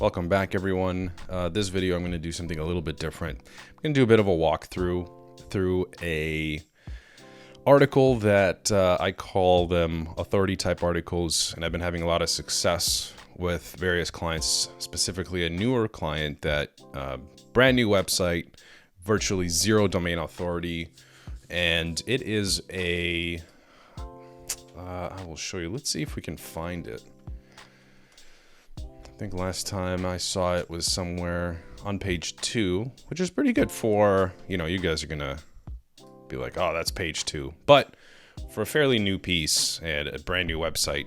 Welcome back, everyone. This video, I'm going to do something a little bit different. I'm going to do a bit of a walkthrough through a article that I call them authority type articles, and I've been having a lot of success with various clients, specifically a newer client that brand new website, virtually zero domain authority, and it is a I will show you. Let's see if we can find it. I think last time I saw it was somewhere on page 2, which is pretty good for, you guys are gonna be like, oh, that's page 2. But for a fairly new piece and a brand new website,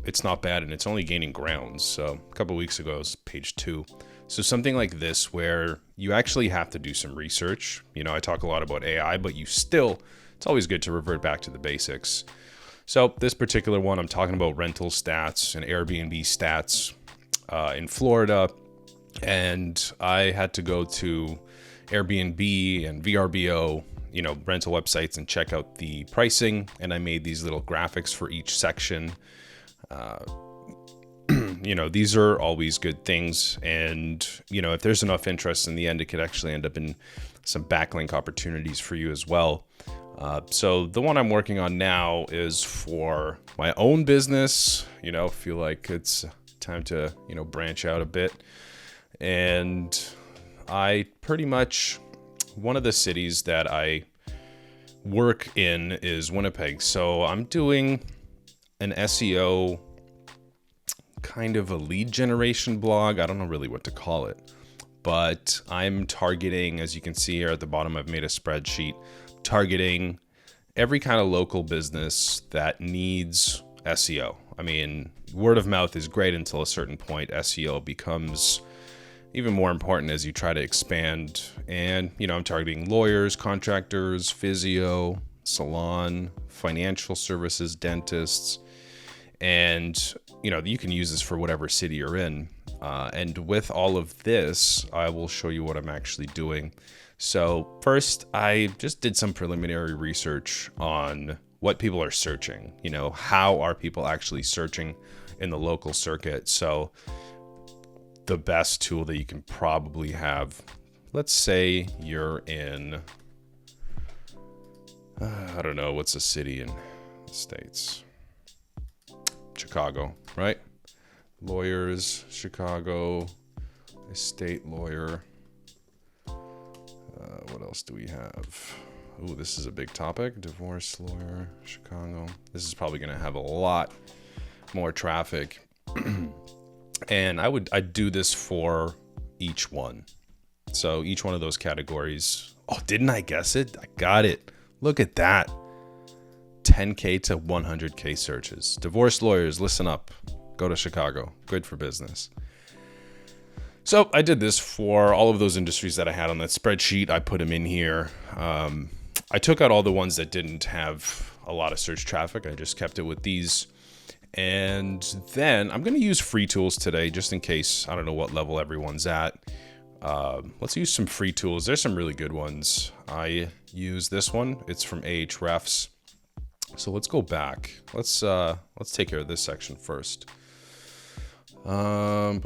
it's not bad, and it's only gaining ground. So a couple weeks ago it was page 2. So something like this where you actually have to do some research. I talk a lot about AI, but it's always good to revert back to the basics. So this particular one, I'm talking about rental stats and Airbnb stats in Florida, and I had to go to Airbnb and VRBO, rental websites, and check out the pricing, and I made these little graphics for each section. These are always good things, and if there's enough interest, in the end it could actually end up in some backlink opportunities for you as well. So the one I'm working on now is for my own business. Feel like it's time to branch out a bit, and I pretty much, one of the cities that I work in is Winnipeg, so I'm doing an SEO kind of a lead generation blog. I don't know really what to call it, but I'm targeting, as you can see here at the bottom, I've made a spreadsheet targeting every kind of local business that needs SEO. I mean, word of mouth is great until a certain point. SEO becomes even more important as you try to expand. And, I'm targeting lawyers, contractors, physio, salon, financial services, dentists. And, you can use this for whatever city you're in. And with all of this, I will show you what I'm actually doing. So first, I just did some preliminary research on what people are searching. How are people actually searching in the local circuit? So the best tool that you can probably have, let's say you're in, I don't know, what's a city in the States? Chicago, right? Lawyers, Chicago, estate lawyer. What else do we have? Ooh, this is a big topic. Divorce lawyer, Chicago. This is probably going to have a lot more traffic. And I'd do this for each one. So each one of those categories. Oh, didn't I guess it? I got it. Look at that. 10K to 100K searches. Divorce lawyers, listen up. Go to Chicago. Good for business. So I did this for all of those industries that I had on that spreadsheet. I put them in here. I took out all the ones that didn't have a lot of search traffic. I just kept it with these. And then I'm going to use free tools today, just in case. I don't know what level everyone's at. Let's use some free tools. There's some really good ones. I use this one. It's from Ahrefs. So let's go back. Let's take care of this section first. Let's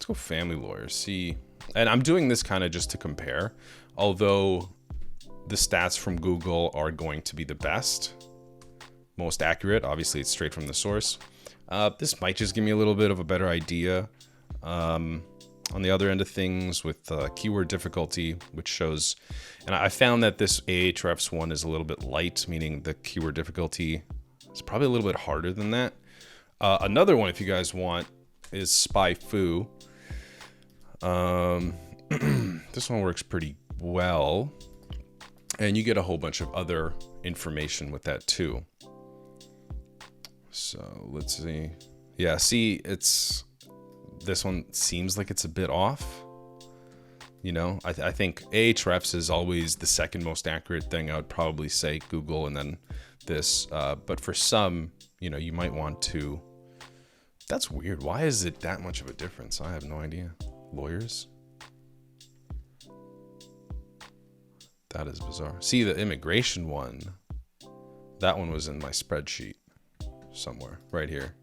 go family lawyers. See, and I'm doing this kind of just to compare, although the stats from Google are going to be the best, most accurate. Obviously, it's straight from the source. This might just give me a little bit of a better idea. On the other end of things with keyword difficulty, which shows, and I found that this Ahrefs one is a little bit light, meaning the keyword difficulty is probably a little bit harder than that. Another one, if you guys want, is SpyFu. This one works pretty well, and you get a whole bunch of other information with that too. So let's see. Yeah, see, this one seems like it's a bit off. I think Ahrefs is always the second most accurate thing. I would probably say Google and then this. But for some, you might want to. That's weird. Why is it that much of a difference? I have no idea. Lawyers? That is bizarre. See, the immigration one, that one was in my spreadsheet somewhere right here.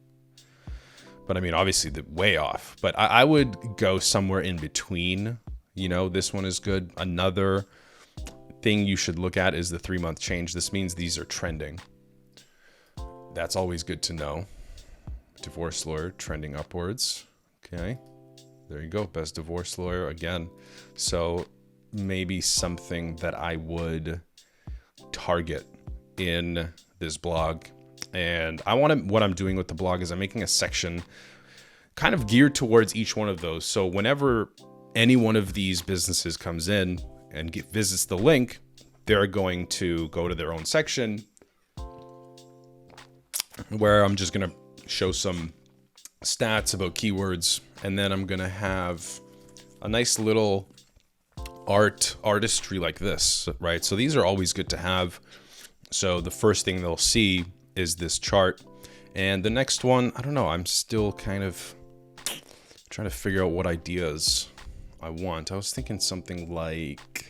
But I mean, obviously way off, but I would go somewhere in between. You know, this one is good. Another thing you should look at is the 3-month change. This means these are trending. That's always good to know. Divorce lawyer trending upwards. Okay, there you go. Best divorce lawyer again. So maybe something that I would target in this blog. And what I'm doing with the blog is I'm making a section kind of geared towards each one of those. So whenever any one of these businesses comes in and visits the link, they're going to go to their own section where I'm just going to show some stats about keywords, and then I'm going to have a nice little artistry like this, right? So these are always good to have. So the first thing they'll see is this chart, and the next one, I don't know, I'm still kind of trying to figure out what ideas I want. I was thinking something like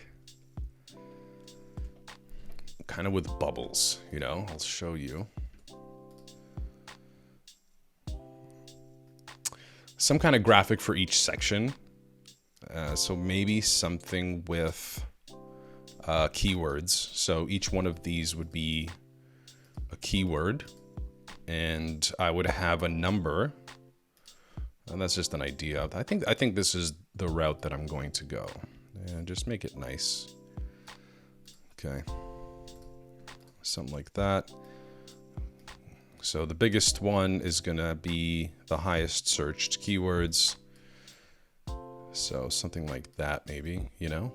kind of with bubbles, you know. I'll show you some kind of graphic for each section. So maybe something with keywords. So each one of these would be a keyword, and I would have a number. And that's just an idea. I think this is the route that I'm going to go. And just make it nice. Okay. Something like that. So the biggest one is going to be the highest searched keywords. So something like that, maybe, you know?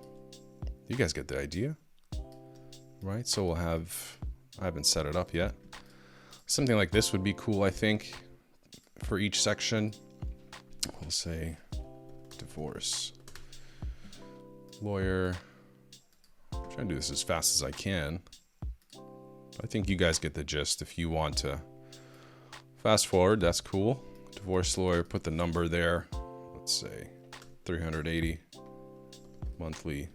You guys get the idea, right? So we'll have, I haven't set it up yet. Something like this would be cool, I think, for each section. We'll say divorce lawyer. I'm trying to do this as fast as I can. I think you guys get the gist. If you want to fast forward, that's cool. Divorce lawyer, put the number there. Let's say 380 monthly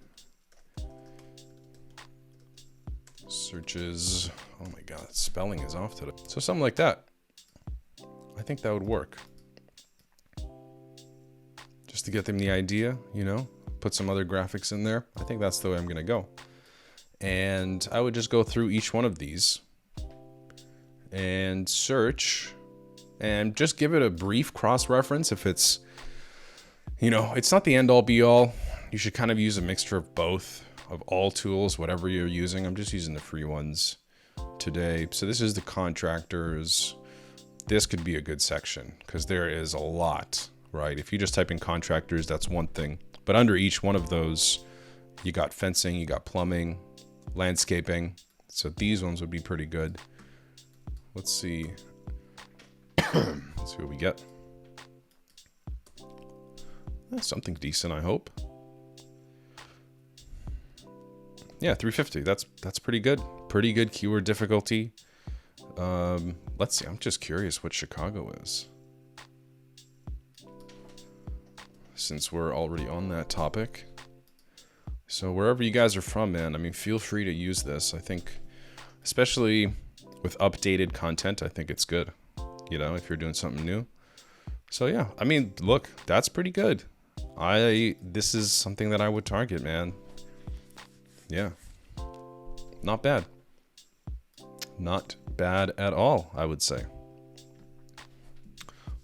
searches. Oh my God, spelling is off today. So something like that. I think that would work. Just to get them the idea, you know, put some other graphics in there. I think that's the way I'm going to go. And I would just go through each one of these and search and just give it a brief cross-reference. If it's, you know, it's not the end-all be-all. You should kind of use a mixture of both, of all tools, whatever you're using. I'm just using the free ones today. So this is the contractors. This could be a good section because there is a lot, right? If you just type in contractors, that's one thing. But under each one of those, you got fencing, you got plumbing, landscaping. So these ones would be pretty good. Let's see. Let's see what we get. Something decent, I hope. Yeah, 350. That's pretty good. Pretty good keyword difficulty. Let's see. I'm just curious what Chicago is, since we're already on that topic. So wherever you guys are from, man, I mean, feel free to use this. I think, especially with updated content, I think it's good, you know, if you're doing something new. So yeah, I mean, look, that's pretty good. This is something that I would target, man. Yeah. Not bad. Not bad at all, I would say.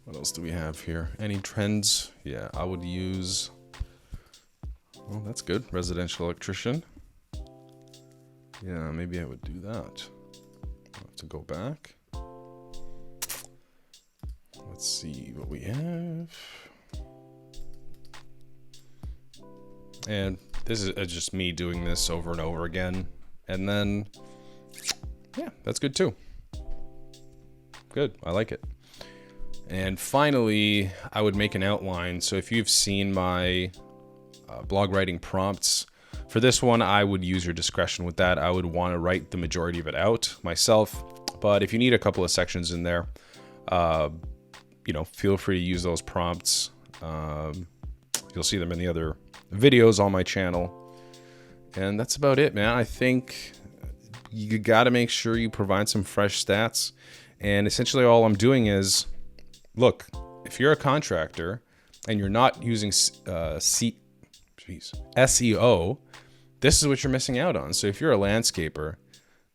What else do we have here? Any trends? Yeah, I would use... Well, that's good. Residential electrician. Yeah, maybe I would do that. I'll have to go back. Let's see what we have. And this is just me doing this over and over again. And then, yeah, that's good too. Good, I like it. And finally, I would make an outline. So if you've seen my blog writing prompts, for this one, I would use your discretion with that. I would want to write the majority of it out myself. But if you need a couple of sections in there, you know, feel free to use those prompts. You'll see them in the other videos on my channel. And that's about it, man. I think you got to make sure you provide some fresh stats. And essentially all I'm doing is, look, if you're a contractor and you're not using SEO, this is what you're missing out on. So if you're a landscaper,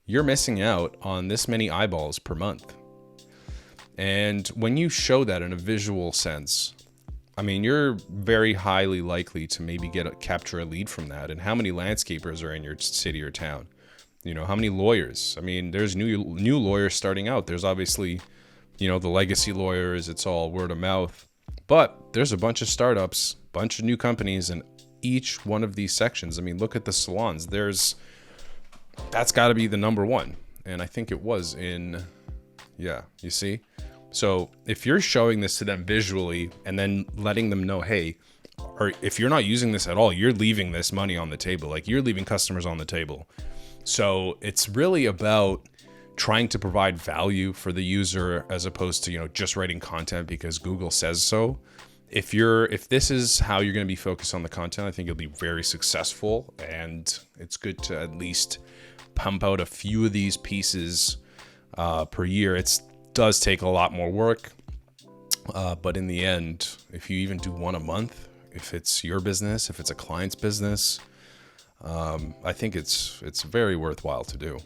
you're missing out on this many eyeballs per month. And when you show that in a visual sense, I mean, you're very highly likely to maybe capture a lead from that. And how many landscapers are in your city or town? You know, how many lawyers? I mean, there's new lawyers starting out. There's obviously, you know, the legacy lawyers. It's all word of mouth. But there's a bunch of startups, bunch of new companies in each one of these sections. I mean, look at the salons. That's got to be the number one. And I think it was you see? So if you're showing this to them visually and then letting them know, hey, or if you're not using this at all, you're leaving this money on the table. Like, you're leaving customers on the table. So it's really about trying to provide value for the user as opposed to, you know, just writing content because Google says so. If this is how you're going to be focused on the content, I think you'll be very successful, and it's good to at least pump out a few of these pieces per year. It does take a lot more work, but in the end, if you even do one a month, if it's your business, if it's a client's business, I think it's very worthwhile to do.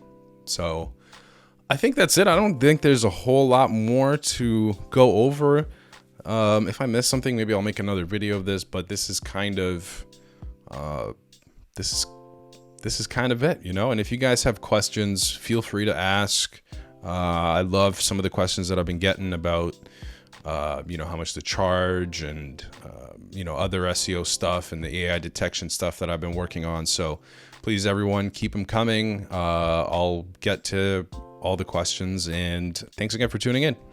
So I think that's it. I don't think there's a whole lot more to go over. If I miss something, maybe I'll make another video of this, but this is kind of it, you know. And if you guys have questions, feel free to ask. I love some of the questions that I've been getting about, you know, how much to charge and, you know, other SEO stuff and the AI detection stuff that I've been working on. So please, everyone, keep them coming. I'll get to all the questions, and thanks again for tuning in.